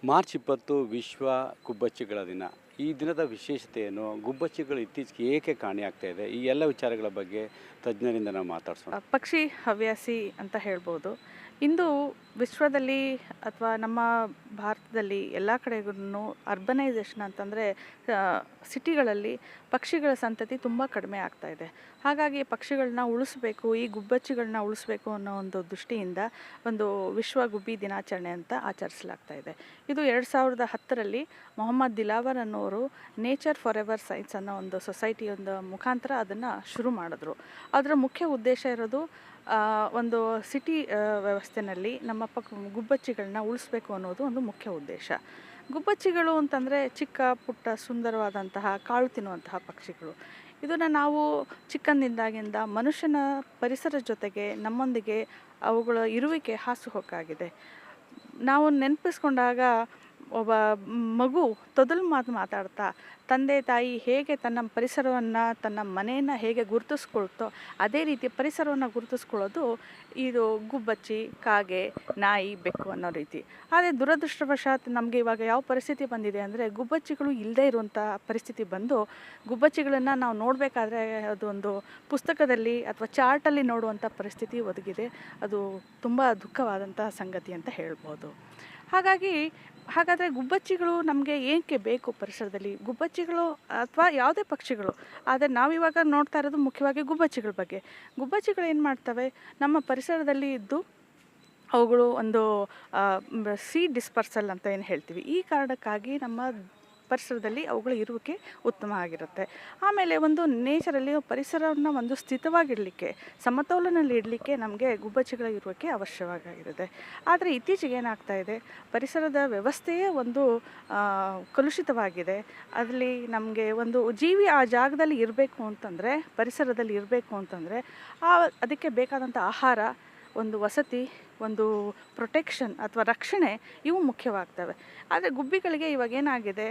March 20 ವಿಶ್ವ ಗುಬ್ಬಚ್ಚಿಗಳ ದಿನ. ಈ ದಿನದ ವಿಶೇಷತೆ ಏನು? ಗುಬ್ಬಚ್ಚಿಗಳು ಇತ್ತೀಚೆಗೆ ಏಕೆ ಕಾಣೆಯಾಗ್ತಾ ಇದೆ? ಈ ಎಲ್ಲ ವಿಚಾರಗಳ ಬಗ್ಗೆ ತಜ್ಞರಿಂದ ನಾವು ಮಾತಾಡ್ಸೋಣ. ಪಕ್ಷಿ ಹವ್ಯಾಸಿ ಅಂತ ಹೇಳ್ಬೋದು. ಇಂದು ವಿಶ್ವದಲ್ಲಿ ಅಥವಾ ನಮ್ಮ ಭಾರತದಲ್ಲಿ ಎಲ್ಲ ಕಡೆಗೂ ಅರ್ಬನೈಸೇಷನ್ ಅಂತಂದರೆ ಸಿಟಿಗಳಲ್ಲಿ ಪಕ್ಷಿಗಳ ಸಂತತಿ ತುಂಬ ಕಡಿಮೆ ಆಗ್ತಾ ಇದೆ. ಹಾಗಾಗಿ ಪಕ್ಷಿಗಳನ್ನ ಉಳಿಸ್ಬೇಕು, ಈ ಗುಬ್ಬಚ್ಚಿಗಳನ್ನ ಉಳಿಸ್ಬೇಕು ಅನ್ನೋ ಒಂದು ದೃಷ್ಟಿಯಿಂದ ಒಂದು ವಿಶ್ವ ಗುಬ್ಬಿ ದಿನಾಚರಣೆ ಅಂತ ಆಚರಿಸಲಾಗ್ತಾ ಇದೆ. ಇದು 2010ರಲ್ಲಿ ಮೊಹಮ್ಮದ್ ದಿಲಾವರ್ ಅನ್ನೋರು ನೇಚರ್ ಫಾರ್ ಎವರ್ ಸೈನ್ಸ್ ಅನ್ನೋ ಒಂದು ಸೊಸೈಟಿಯೊಂದು ಮುಖಾಂತರ ಅದನ್ನು ಶುರು ಮಾಡಿದ್ರು. ಅದರ ಮುಖ್ಯ ಉದ್ದೇಶ ಇರೋದು ಒಂದು ಸಿಟಿ ವ್ಯವಸ್ಥೆಯಲ್ಲಿ ನಮ್ಮ ಗುಬ್ಬಚ್ಚಿಗಳನ್ನ ಉಳಿಸ್ಬೇಕು ಅನ್ನೋದು ಒಂದು ಮುಖ್ಯ ಉದ್ದೇಶ. ಗುಬ್ಬಚ್ಚಿಗಳು ಅಂತಂದರೆ ಚಿಕ್ಕ ಪುಟ್ಟ ಸುಂದರವಾದಂತಹ ಕಾಳು ತಿನ್ನುವಂತಹ ಪಕ್ಷಿಗಳು. ಇದನ್ನು ನಾವು ಚಿಕ್ಕಂದಿದ್ದಾಗಿಂದ ಮನುಷ್ಯನ ಪರಿಸರದ ಜೊತೆಗೆ ನಮ್ಮೊಂದಿಗೆ ಅವುಗಳ ಇರುವಿಕೆ ಹಾಸುಹೊಕ್ಕಾಗಿದೆ. ನಾವು ನೆನಪಿಸ್ಕೊಂಡಾಗ ಒಬ್ಬ ಮಗು ತೊದಲು ಮಾತಾಡ್ತಾ ತಂದೆ ತಾಯಿ ಹೇಗೆ ತನ್ನ ಪರಿಸರವನ್ನು ತನ್ನ ಮನೆಯನ್ನು ಹೇಗೆ ಗುರುತಿಸ್ಕೊಳ್ತೋ ಅದೇ ರೀತಿ ಪರಿಸರವನ್ನು ಗುರುತಿಸ್ಕೊಳ್ಳೋದು ಇದು ಗುಬ್ಬಚ್ಚಿ, ಕಾಗೆ, ನಾಯಿ, ಬೆಕ್ಕು ಅನ್ನೋ ರೀತಿ. ಆದರೆ ದುರದೃಷ್ಟವಶಾತ್ ನಮಗೆ ಇವಾಗ ಯಾವ ಪರಿಸ್ಥಿತಿ ಬಂದಿದೆ ಅಂದರೆ ಗುಬ್ಬಚ್ಚಿಗಳು ಇಲ್ಲದೇ ಇರುವಂಥ ಪರಿಸ್ಥಿತಿ ಬಂದು ಗುಬ್ಬಚ್ಚಿಗಳನ್ನು ನಾವು ನೋಡಬೇಕಾದ್ರೆ ಅದೊಂದು ಪುಸ್ತಕದಲ್ಲಿ ಅಥವಾ ಚಾರ್ಟಲ್ಲಿ ನೋಡುವಂಥ ಪರಿಸ್ಥಿತಿ ಒದಗಿದೆ. ಅದು ತುಂಬ ದುಃಖವಾದಂಥ ಸಂಗತಿ ಅಂತ ಹೇಳ್ಬೋದು. ಹಾಗಾದರೆ ಗುಬ್ಬಚ್ಚಿಗಳು ನಮಗೆ ಏಕೆ ಬೇಕು ಪರಿಸರದಲ್ಲಿ? ಗುಬ್ಬಚ್ಚಿಗಳು ಅಥವಾ ಯಾವುದೇ ಪಕ್ಷಿಗಳು, ಆದರೆ ನಾವಿವಾಗ ನೋಡ್ತಾ ಇರೋದು ಮುಖ್ಯವಾಗಿ ಗುಬ್ಬಚ್ಚಿಗಳ ಬಗ್ಗೆ. ಗುಬ್ಬಚ್ಚಿಗಳು ಏನು ಮಾಡ್ತವೆ, ನಮ್ಮ ಪರಿಸರದಲ್ಲಿ ಇದ್ದು ಅವುಗಳು ಒಂದು ಸೀಡ್ ಡಿಸ್ಪರ್ಸಲ್ ಅಂತ ಏನು ಹೇಳ್ತೀವಿ, ಈ ಕಾರಣಕ್ಕಾಗಿ ನಮ್ಮ ಪರಿಸರದಲ್ಲಿ ಅವುಗಳ ಇರುವಿಕೆ ಉತ್ತಮ ಆಗಿರುತ್ತೆ. ಆಮೇಲೆ ಒಂದು ನೇಚರಲ್ಲಿ ಪರಿಸರವನ್ನು ಒಂದು ಸ್ಥಿತವಾಗಿಡಲಿಕ್ಕೆ, ಸಮತೋಲನಲ್ಲಿ ಇಡಲಿಕ್ಕೆ ನಮಗೆ ಗುಬ್ಬಚ್ಚಿಗಳ ಇರುವಿಕೆ ಅವಶ್ಯವಾಗಿರುತ್ತೆ. ಆದರೆ ಇತ್ತೀಚೆಗೆ ಏನಾಗ್ತಾ ಇದೆ, ಪರಿಸರದ ವ್ಯವಸ್ಥೆಯೇ ಒಂದು ಕಲುಷಿತವಾಗಿದೆ. ಅದರಲ್ಲಿ ನಮಗೆ ಒಂದು ಜೀವಿ ಆ ಜಾಗದಲ್ಲಿ ಇರಬೇಕು ಅಂತಂದರೆ, ಪರಿಸರದಲ್ಲಿ ಇರಬೇಕು ಅಂತಂದರೆ ಅದಕ್ಕೆ ಬೇಕಾದಂಥ ಆಹಾರ, ಒಂದು ವಸತಿ, ಒಂದು ಪ್ರೊಟೆಕ್ಷನ್ ಅಥವಾ ರಕ್ಷಣೆ ಇವು ಮುಖ್ಯವಾಗ್ತವೆ. ಆದರೆ ಗುಬ್ಬಿಗಳಿಗೆ ಇವಾಗ ಏನಾಗಿದೆ,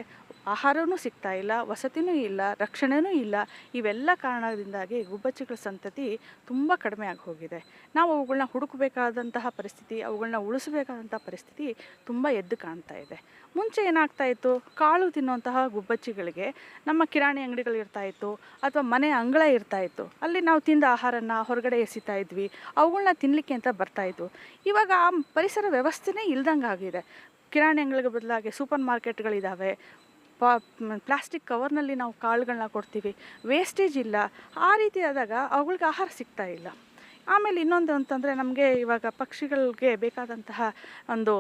ಆಹಾರವೂ ಸಿಗ್ತಾ ಇಲ್ಲ, ವಸತಿನೂ ಇಲ್ಲ, ರಕ್ಷಣೆಯೂ ಇಲ್ಲ. ಇವೆಲ್ಲ ಕಾರಣದಿಂದಾಗಿ ಗುಬ್ಬಚ್ಚಿಗಳ ಸಂತತಿ ತುಂಬ ಕಡಿಮೆ ಆಗಿ ಹೋಗಿದೆ. ನಾವು ಅವುಗಳನ್ನ ಹುಡುಕಬೇಕಾದಂತಹ ಪರಿಸ್ಥಿತಿ, ಅವುಗಳನ್ನ ಉಳಿಸಬೇಕಾದಂಥ ಪರಿಸ್ಥಿತಿ ತುಂಬ ಎದ್ದು ಕಾಣ್ತಾ ಇದೆ. ಮುಂಚೆ ಏನಾಗ್ತಾಯಿತ್ತು, ಕಾಳು ತಿನ್ನುವಂತಹ ಗುಬ್ಬಚ್ಚಿಗಳಿಗೆ ನಮ್ಮ ಕಿರಾಣಿ ಅಂಗಡಿಗಳಿರ್ತಾಯಿತ್ತು ಅಥವಾ ಮನೆ ಅಂಗಳ ಇರ್ತಾಯಿತ್ತು. ಅಲ್ಲಿ ನಾವು ತಿಂದ ಆಹಾರನ ಹೊರಗಡೆ ಎಸಿತಾ ಇದ್ವಿ, ಅವುಗಳನ್ನ ತಿನ್ನಲಿಕ್ಕೆ ಅಂತ ಬರ್ತಾಯಿತ್ತು. ಇವಾಗ ಆ ಪರಿಸರ ವ್ಯವಸ್ಥೆನೇ ಇಲ್ದಂಗೆ ಆಗಿದೆ. ಕಿರಾಣಿ ಅಂಗಡಿಗಳ ಬದಲಾಗಿ ಸೂಪರ್ ಮಾರ್ಕೆಟ್ಗಳಿದ್ದಾವೆ. ಪ್ಲಾಸ್ಟಿಕ್ ಕವರ್ನಲ್ಲಿ ನಾವು ಕಾಳುಗಳನ್ನ ಕೊಡ್ತೀವಿ, ವೇಸ್ಟೇಜ್ ಇಲ್ಲ. ಆ ರೀತಿ ಆದಾಗ ಅವುಗಳಿಗೆ ಆಹಾರ ಸಿಗ್ತಾ ಇಲ್ಲ. ಆಮೇಲೆ ಇನ್ನೊಂದು ಅಂತಂದರೆ, ನಮಗೆ ಇವಾಗ ಪಕ್ಷಿಗಳಿಗೆ ಬೇಕಾದಂತಹ ಒಂದು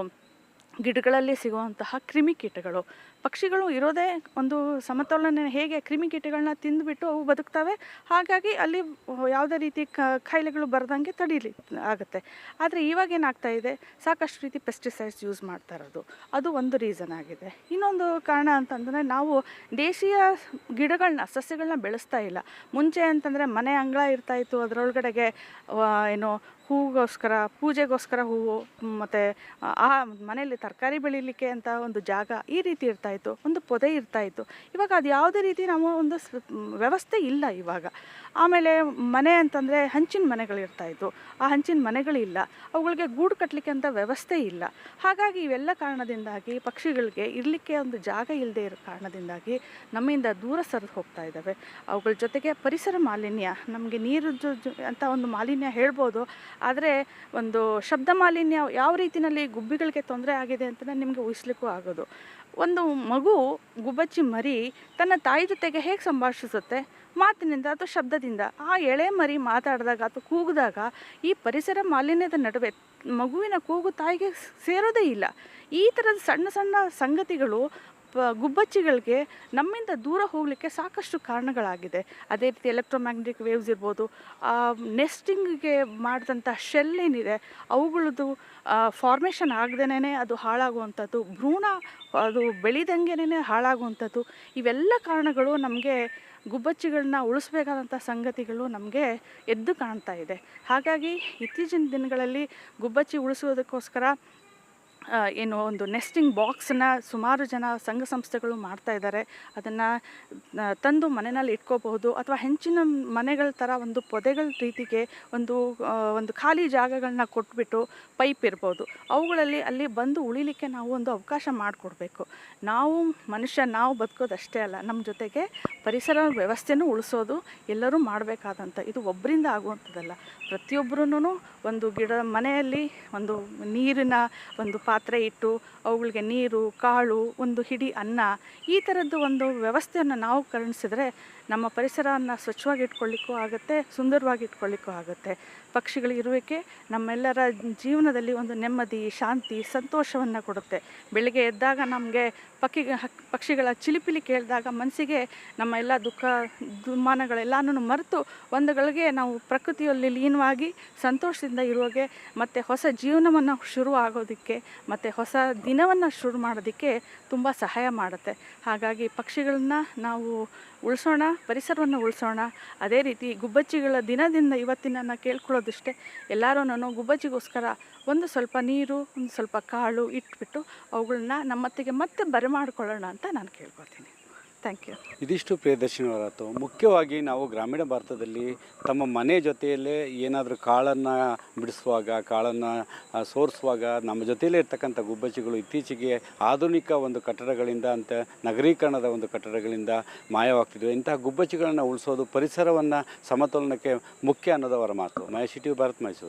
ಗಿಡಗಳಲ್ಲಿ ಸಿಗುವಂತಹ ಕ್ರಿಮಿಕೀಟಗಳು. ಪಕ್ಷಿಗಳು ಇರೋದೇ ಒಂದು ಸಮತೋಲನ, ಹೇಗೆ ಕ್ರಿಮಿಕೀಟಗಳನ್ನ ತಿಂದುಬಿಟ್ಟು ಅವು ಬದುಕ್ತವೆ. ಹಾಗಾಗಿ ಅಲ್ಲಿ ಯಾವುದೇ ರೀತಿ ಕಾಯಿಲೆಗಳು ಬರದಂಗೆ ತಡೀಲಿ ಆಗುತ್ತೆ. ಆದರೆ ಇವಾಗ ಏನಾಗ್ತಾ ಇದೆ, ಸಾಕಷ್ಟು ರೀತಿ ಪೆಸ್ಟಿಸೈಡ್ಸ್ ಯೂಸ್ ಮಾಡ್ತಾ ಇರೋದು, ಅದು ಒಂದು ರೀಸನ್ ಆಗಿದೆ. ಇನ್ನೊಂದು ಕಾರಣ ಅಂತಂದರೆ, ನಾವು ದೇಶೀಯ ಗಿಡಗಳನ್ನ, ಸಸ್ಯಗಳನ್ನ ಬೆಳೆಸ್ತಾ ಇಲ್ಲ. ಮುಂಚೆ ಅಂತಂದರೆ ಮನೆ ಅಂಗಳ ಇರ್ತಾಯಿತ್ತು, ಅದರೊಳಗಡೆಗೆ ಏನು ಹೂಗೋಸ್ಕರ, ಪೂಜೆಗೋಸ್ಕರ ಹೂವು, ಮತ್ತು ಆ ಮನೆಯಲ್ಲಿ ತರಕಾರಿ ಬೆಳೀಲಿಕ್ಕೆ ಅಂತ ಒಂದು ಜಾಗ ಈ ರೀತಿ ಇರ್ತಾಯಿತ್ತು, ಒಂದು ಪೊದೆ ಇರ್ತಾಯಿತ್ತು. ಇವಾಗ ಅದು ಯಾವುದೇ ರೀತಿ ನಾವು ಒಂದು ವ್ಯವಸ್ಥೆ ಇಲ್ಲ ಇವಾಗ. ಆಮೇಲೆ ಮನೆ ಅಂತಂದರೆ ಹಂಚಿನ ಮನೆಗಳಿರ್ತಾಯಿತ್ತು, ಆ ಹಂಚಿನ ಮನೆಗಳಿಲ್ಲ. ಅವುಗಳಿಗೆ ಗೂಡು ಕಟ್ಟಲಿಕ್ಕೆ ಅಂತ ವ್ಯವಸ್ಥೆ ಇಲ್ಲ. ಹಾಗಾಗಿ ಇವೆಲ್ಲ ಕಾರಣದಿಂದಾಗಿ ಪಕ್ಷಿಗಳಿಗೆ ಇರಲಿಕ್ಕೆ ಒಂದು ಜಾಗ ಇಲ್ಲದೆ ಇರೋ ಕಾರಣದಿಂದಾಗಿ ನಮ್ಮಿಂದ ದೂರ ಸರಿದು ಹೋಗ್ತಾ ಇದ್ದಾವೆ. ಅವುಗಳ ಜೊತೆಗೆ ಪರಿಸರ ಮಾಲಿನ್ಯ, ನಮಗೆ ನೀರು ಅಂತ ಒಂದು ಮಾಲಿನ್ಯ ಹೇಳ್ಬೋದು. ಆದರೆ ಒಂದು ಶಬ್ದ ಮಾಲಿನ್ಯ ಯಾವ ರೀತಿಯಲ್ಲಿ ಗುಬ್ಬಿಗಳಿಗೆ ತೊಂದರೆ ಆಗಿದೆ ಅಂತ ನಿಮಗೆ ಊಹಿಸ್ಲಿಕ್ಕೂ ಆಗೋದು. ಒಂದು ಮಗು, ಗುಬ್ಬಚ್ಚಿ ಮರಿ ತನ್ನ ತಾಯಿ ಜೊತೆಗೆ ಹೇಗೆ ಸಂಭಾಷಿಸುತ್ತೆ, ಮಾತಿನಿಂದ ಅಥವಾ ಶಬ್ದದಿಂದ. ಆ ಎಳೆ ಮರಿ ಮಾತಾಡಿದಾಗ ಅಥವಾ ಕೂಗಿದಾಗ ಈ ಪರಿಸರ ಮಾಲಿನ್ಯದ ನಡುವೆ ಮಗುವಿನ ಕೂಗು ತಾಯಿಗೆ ಸೇರೋದೇ ಇಲ್ಲ. ಈ ಥರದ ಸಣ್ಣ ಸಣ್ಣ ಸಂಗತಿಗಳು ಗುಬ್ಬಚ್ಚಿಗಳಿಗೆ ನಮ್ಮಿಂದ ದೂರ ಹೋಗಲಿಕ್ಕೆ ಸಾಕಷ್ಟು ಕಾರಣಗಳಾಗಿದೆ. ಅದೇ ರೀತಿ ಎಲೆಕ್ಟ್ರೋಮ್ಯಾಗ್ನೆಟಿಕ್ ವೇವ್ಸ್ ಇರ್ಬೋದು, ನೆಸ್ಟಿಂಗ್ಗೆ ಮಾಡಿದಂಥ ಶೆಲ್ ಏನಿದೆ ಅವುಗಳದ್ದು ಫಾರ್ಮೇಷನ್ ಆಗದೇನೆ ಅದು ಹಾಳಾಗುವಂಥದ್ದು, ಭ್ರೂಣ ಅದು ಬೆಳೆದಂಗೆನೇ ಹಾಳಾಗುವಂಥದ್ದು. ಇವೆಲ್ಲ ಕಾರಣಗಳು ನಮಗೆ ಗುಬ್ಬಚ್ಚಿಗಳನ್ನ ಉಳಿಸ್ಬೇಕಾದಂಥ ಸಂಗತಿಗಳು ನಮಗೆ ಎದ್ದು ಕಾಣ್ತಾ ಇದೆ. ಹಾಗಾಗಿ ಇತ್ತೀಚಿನ ದಿನಗಳಲ್ಲಿ ಗುಬ್ಬಚ್ಚಿ ಉಳಿಸೋದಕ್ಕೋಸ್ಕರ ಏನು ಒಂದು ನೆಸ್ಟಿಂಗ್ ಬಾಕ್ಸನ್ನ ಸುಮಾರು ಜನ ಸಂಘ ಸಂಸ್ಥೆಗಳು ಮಾಡ್ತಾ ಇದ್ದಾರೆ. ಅದನ್ನು ತಂದು ಮನೆಯಲ್ಲಿ ಇಟ್ಕೋಬಹುದು, ಅಥವಾ ಹೆಂಚಿನ ಮನೆಗಳ ಥರ ಒಂದು ಪೊದೆಗಳ ರೀತಿಗೆ ಒಂದು ಖಾಲಿ ಜಾಗಗಳನ್ನ ಕೊಟ್ಬಿಟ್ಟು ಪೈಪ್ ಇರ್ಬೋದು, ಅವುಗಳಲ್ಲಿ ಅಲ್ಲಿ ಬಂದು ಉಳಿಲಿಕ್ಕೆ ನಾವು ಒಂದು ಅವಕಾಶ ಮಾಡಿಕೊಡ್ಬೇಕು. ನಾವು ಬದುಕೋದಷ್ಟೇ ಅಲ್ಲ, ನಮ್ಮ ಜೊತೆಗೆ ಪರಿಸರ ವ್ಯವಸ್ಥೆನೂ ಉಳಿಸೋದು ಎಲ್ಲರೂ ಮಾಡಬೇಕಾದಂಥ, ಇದು ಒಬ್ಬರಿಂದ ಆಗುವಂಥದ್ದಲ್ಲ. ಪ್ರತಿಯೊಬ್ಬರೂ ಒಂದು ಮನೆಯಲ್ಲಿ ಒಂದು ನೀರಿನ ಒಂದು ಪಾತ್ರೆ ಇಟ್ಟು ಅವುಗಳಿಗೆ ನೀರು, ಕಾಳು, ಒಂದು ಹಿಡಿ ಅನ್ನ, ಈ ಥರದ್ದು ಒಂದು ವ್ಯವಸ್ಥೆಯನ್ನು ನಾವು ಕರುಣಿಸಿದ್ರೆ ನಮ್ಮ ಪರಿಸರವನ್ನು ಸ್ವಚ್ಛವಾಗಿ ಇಟ್ಕೊಳ್ಳಿಕ್ಕೂ ಆಗುತ್ತೆ, ಸುಂದರವಾಗಿ ಇಟ್ಕೊಳ್ಳಿಕ್ಕೂ ಆಗುತ್ತೆ. ಪಕ್ಷಿಗಳಿರುವಿಕೆ ನಮ್ಮೆಲ್ಲರ ಜೀವನದಲ್ಲಿ ಒಂದು ನೆಮ್ಮದಿ, ಶಾಂತಿ, ಸಂತೋಷವನ್ನು ಕೊಡುತ್ತೆ. ಬೆಳಿಗ್ಗೆ ಎದ್ದಾಗ ನಮಗೆ ಪಕ್ಷಿಗಳ ಚಿಲಿಪಿಲಿ ಕೇಳಿದಾಗ ಮನಸ್ಸಿಗೆ ನಮ್ಮ ಎಲ್ಲ ದುಃಖ ದುಮ್ಮಾನಗಳೆಲ್ಲನೂ ಮರೆತು ಒಂದು ಗಳಿಗೆ ನಾವು ಪ್ರಕೃತಿಯಲ್ಲಿ ಲೀನವಾಗಿ ಸಂತೋಷದಿಂದ ಇರುವಾಗೆ, ಮತ್ತು ಹೊಸ ಜೀವನವನ್ನು ಶುರು ಆಗೋದಕ್ಕೆ ಮತ್ತು ಹೊಸ ದಿನವನ್ನು ಶುರು ಮಾಡೋದಕ್ಕೆ ತುಂಬ ಸಹಾಯ ಮಾಡುತ್ತೆ. ಹಾಗಾಗಿ ಪಕ್ಷಿಗಳನ್ನ ನಾವು ಉಳಿಸೋಣ, ಪರಿಸರವನ್ನು ಉಳಿಸೋಣ. ಅದೇ ರೀತಿ ಗುಬ್ಬಚ್ಚಿಗಳ ದಿನದಿಂದ ಇವತ್ತಿನ ಕೇಳ್ಕೊಳ್ಳೋದಿಷ್ಟೇ, ಎಲ್ಲರೂ ಗುಬ್ಬಚ್ಚಿಗೋಸ್ಕರ ಒಂದು ಸ್ವಲ್ಪ ನೀರು, ಒಂದು ಸ್ವಲ್ಪ ಕಾಳು ಇಟ್ಬಿಟ್ಟು ಅವುಗಳನ್ನ ನಮ್ಮತ್ತಿಗೆ ಮತ್ತೆ ಬರಮಾಡ್ಕೊಳ್ಳೋಣ ಅಂತ ನಾನು ಕೇಳ್ಕೊತೀನಿ. Thank you. ಇದಿಷ್ಟು ಪ್ರಿಯದರ್ಶಿನಿ ಅವರಾತು. ಮುಖ್ಯವಾಗಿ ನಾವು ಗ್ರಾಮೀಣ ಭಾರತದಲ್ಲಿ ತಮ್ಮ ಮನೆ ಜೊತೆಯಲ್ಲೇ ಏನಾದರೂ ಕಾಳನ್ನು ಬಿಡಿಸುವಾಗ, ಕಾಳನ್ನು ಸೋರಿಸುವಾಗ ನಮ್ಮ ಜೊತೆಯಲ್ಲೇ ಇರ್ತಕ್ಕಂಥ ಗುಬ್ಬಚ್ಚಿಗಳು ಇತ್ತೀಚೆಗೆ ಆಧುನಿಕ ಒಂದು ಕಟ್ಟಡಗಳಿಂದ ಅಂತ ನಗರೀಕರಣದ ಒಂದು ಕಟ್ಟಡಗಳಿಂದ ಮಾಯವಾಗ್ತಿದ್ವು. ಇಂತಹ ಗುಬ್ಬಚ್ಚಿಗಳನ್ನು ಉಳಿಸೋದು ಪರಿಸರವನ್ನು ಸಮತೋಲನಕ್ಕೆ ಮುಖ್ಯ ಅನ್ನೋದವರ ಮಾತು. Mahesh T V Bharat, Mysuru.